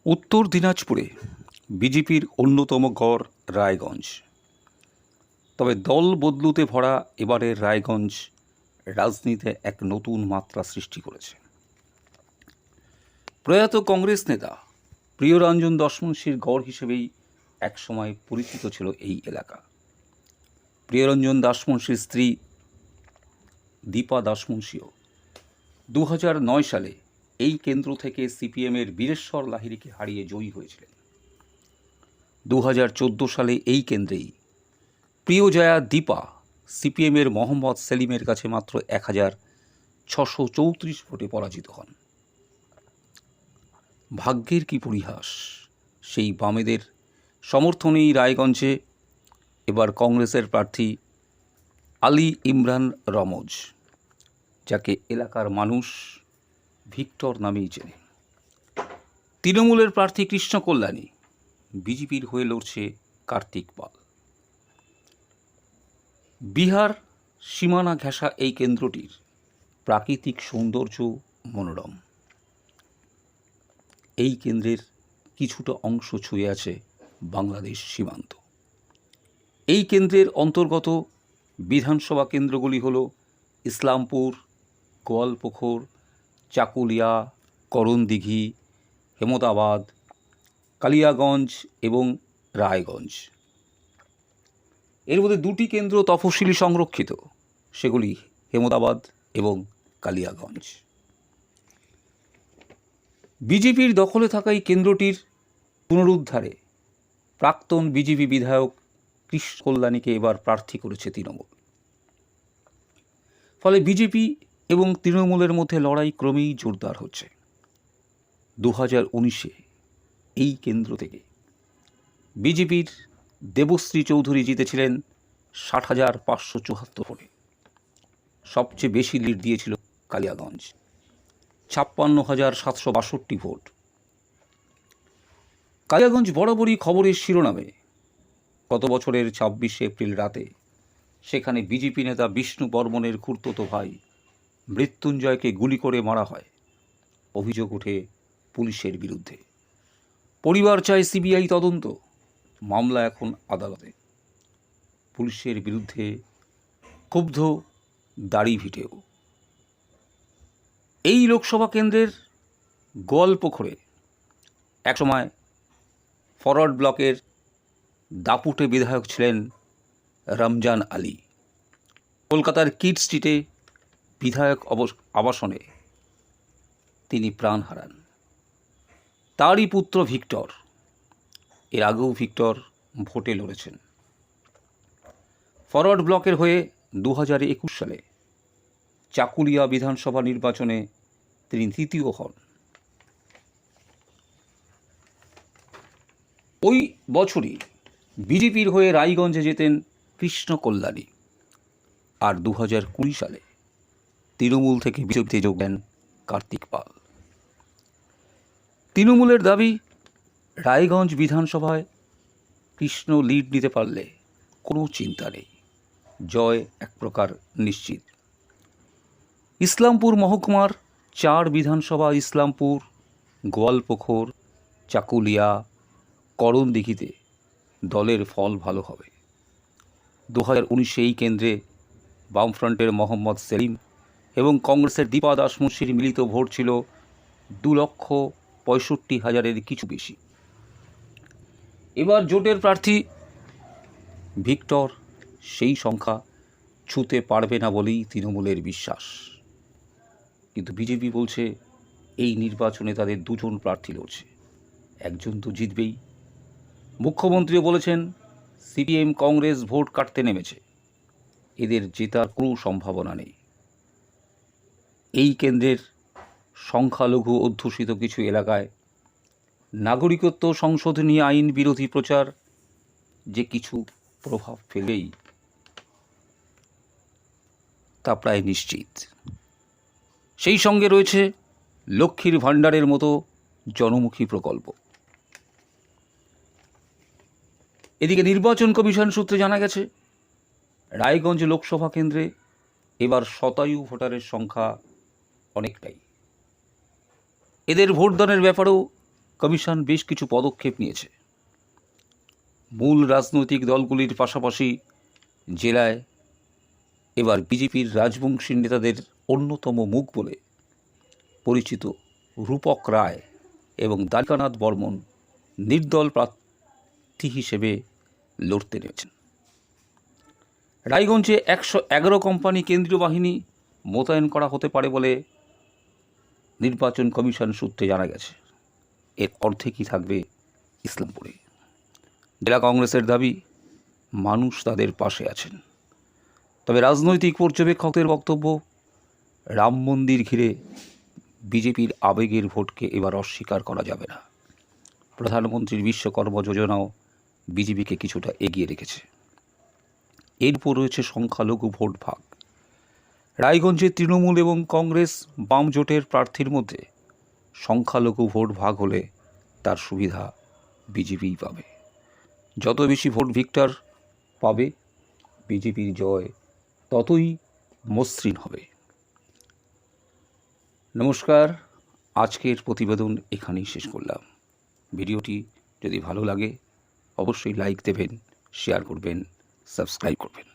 উত্তর দিনাজপুরে বিজেপির অন্যতম গড় রায়গঞ্জ। তবে দল বদলুতে ভরা এবারের রায়গঞ্জ রাজনীতিতে এক নতুন মাত্রা সৃষ্টি করেছে। প্রয়াত কংগ্রেস নেতা প্রিয়রঞ্জন দাসমুন্সির গড় হিসেবেই একসময় পরিচিত ছিল এই এলাকা। প্রিয়রঞ্জন দাসমুন্সির স্ত্রী দীপা দাসমুন্সিও 2009 সালে এই কেন্দ্র থেকে সিপিএমের বীরেশ্বর লাহিড়ীকে হারিয়ে জয়ী হয়েছিলেন। 2014 সালে এই কেন্দ্রেই প্রিয়জয়া দীপা সিপিএমের মোহাম্মদ সেলিমের কাছে মাত্র 1634 ভোটে পরাজিত হন। ভাগ্যের কি পরিহাস, সেই বামেদের সমর্থনেই রায়গঞ্জে এবার কংগ্রেসের প্রার্থী আলী ইমরান রমজ, যাকে এলাকার মানুষ ভিক্টর নামেই চেনে। তৃণমূলের প্রার্থী কৃষ্ণ কল্যাণী, বিজেপির হয়ে লড়ছে কার্তিক পাল। বিহার সীমানা ঘেঁষা এই কেন্দ্রটির প্রাকৃতিক সৌন্দর্য মনোরম। এই কেন্দ্রের কিছুটা অংশ ছুঁয়ে আছে বাংলাদেশ সীমান্ত। এই কেন্দ্রের অন্তর্গত বিধানসভা কেন্দ্রগুলি হল ইসলামপুর, গোয়ালপুখুর, চাকুলিয়া, করণদিঘি, হেমদাবাদ, কালিয়াগঞ্জ এবং রায়গঞ্জ। এর মধ্যে দুটি কেন্দ্র তফসিলি সংরক্ষিত, সেগুলি হেমদাবাদ এবং কালিয়াগঞ্জ। বিজেপির দখলে থাকা এই কেন্দ্রটির পুনরুদ্ধারে প্রাক্তন বিজেপি বিধায়ক কৃষ্ণ কল্যাণীকে এবার প্রার্থী করেছে তৃণমূল। ফলে বিজেপি এবং তৃণমূলের মধ্যে লড়াই ক্রমেই জোরদার হচ্ছে। 2019-এ এই কেন্দ্র থেকে বিজেপির দেবশ্রী চৌধুরী জিতেছিলেন 60,574 ভোটে। সবচেয়ে বেশি লিড দিয়েছিল কালিয়াগঞ্জ, 56,762 ভোট। কালিয়াগঞ্জ বরাবরই খবরের শিরোনামে। গত বছরের 26শে এপ্রিল রাতে সেখানে বিজেপি নেতা বিষ্ণু বর্মনের খুড়তুতো ভাই মৃত্যুঞ্জয়কে গুলি করে মারা হয়। অভিযোগ ওঠে পুলিশের বিরুদ্ধে। পরিবার চায় সিবিআই তদন্ত। মামলা এখন আদালতে। পুলিশের বিরুদ্ধে ক্ষুব্ধ দাড়িভিটেও। এই লোকসভা কেন্দ্রের গোয়ালপুখুরে একসময় ফরওয়ার্ড ব্লকের দাপুটে বিধায়ক ছিলেন রমজান আলী। কলকাতার কিট স্ট্রিটে বিধায়ক আবাসনে তিনি প্রাণ হারান। তারই পুত্র ভিক্টর, এর আগেও ভিক্টর ভোটে লড়েছেন। ফরওয়ার্ড ব্লকের হয়ে 2021 সালে চাকুলিয়া বিধানসভা নির্বাচনে তিনি তৃতীয় হন। ওই বছরই বিজেপির হয়ে রায়গঞ্জে যেতেন কৃষ্ণ কল্যাণী। আর 2020 সালে তৃণমূল থেকে বিজেপিতে যোগ দেন কার্তিক পাল। তৃণমূলের দাবি, রায়গঞ্জ বিধানসভায় কৃষ্ণ লিড নিতে পারলে কোনো চিন্তা নেই, জয় এক প্রকার নিশ্চিত। ইসলামপুর মহকুমার 4 বিধানসভা ইসলামপুর, গোয়ালপুখুর, চাকুলিয়া, করণদিঘিতে দলের ফল ভালো হবে। 2019-এ এই কেন্দ্রে বামফ্রন্টের মোহাম্মদ সেলিম এবং কংগ্রেসের দীপা দাসমুন্সির মিলিত ভোট ছিল 2,65,000-এর কিছু বেশি। এবার জোটের প্রার্থী ভিক্টর সেই সংখ্যা ছুঁতে পারবে না বলেই তৃণমূলের বিশ্বাস। কিন্তু বিজেপি বলছে এই নির্বাচনে তাদের 2জন প্রার্থী লড়ছে, একজন তো জিতবেই। মুখ্যমন্ত্রীও বলেছেন সিপিএম কংগ্রেস ভোট কাটতে নেমেছে, এদের জেতার কোনো সম্ভাবনা নেই। এই কেন্দ্রের সংখ্যালঘু অধ্যুষিত কিছু এলাকায় নাগরিকত্ব সংশোধনী আইন বিরোধী প্রচার যে কিছু প্রভাব ফেলেই তা প্রায় নিশ্চিত। সেই সঙ্গে রয়েছে লক্ষ্মীর ভাণ্ডারের মতো জনমুখী প্রকল্প। এদিকে নির্বাচন কমিশন সূত্রে জানা গেছে, রায়গঞ্জ লোকসভা কেন্দ্রে এবার শতায়ু ভোটারের সংখ্যা অনেকটাই। এদের ভোটদানের ব্যাপারেও কমিশন বেশ কিছু পদক্ষেপ নিয়েছে। মূল রাজনৈতিক দলগুলির পাশাপাশি জেলায় এবার বিজেপির রাজবংশী নেতাদের অন্যতম মুখ বলে পরিচিত রূপক রায় এবং দ্বারকানাথ বর্মন নির্দল প্রার্থী হিসেবে লড়তে নেমেছেন। রায়গঞ্জে 111 কোম্পানি কেন্দ্রীয় বাহিনী মোতায়েন করা হতে পারে বলে নির্বাচন কমিশন সূত্রে জানা গেছে। এর অর্ধেকই থাকবে ইসলামপুরে। জেলা কংগ্রেসের দাবি, মানুষ তাদের পাশে আছেন। তবে রাজনৈতিক পর্যবেক্ষকদের বক্তব্য, রাম মন্দির ঘিরে বিজেপির আবেগের ভোটকে এবার অস্বীকার করা যাবে না। প্রধানমন্ত্রীর বিশ্বকর্মা যোজনাও বিজেপিকে কিছুটা এগিয়ে রেখেছে। এরপর রয়েছে সংখ্যালঘু ভোট ভাগ। রায়গঞ্জে তৃণমূল এবং কংগ্রেস বাম জোটের প্রার্থীর মধ্যে সংখ্যালঘু ভোট ভাগ হলে তার সুবিধা বিজেপিই পাবে। যত বেশি ভোট ভিক্টর পাবে বিজেপির জয় ততই মসৃণ হবে। নমস্কার, আজকের প্রতিবেদন এখানেই শেষ করলাম। ভিডিওটি যদি ভালো লাগে অবশ্যই লাইক দেবেন, শেয়ার করবেন, সাবস্ক্রাইব করবেন।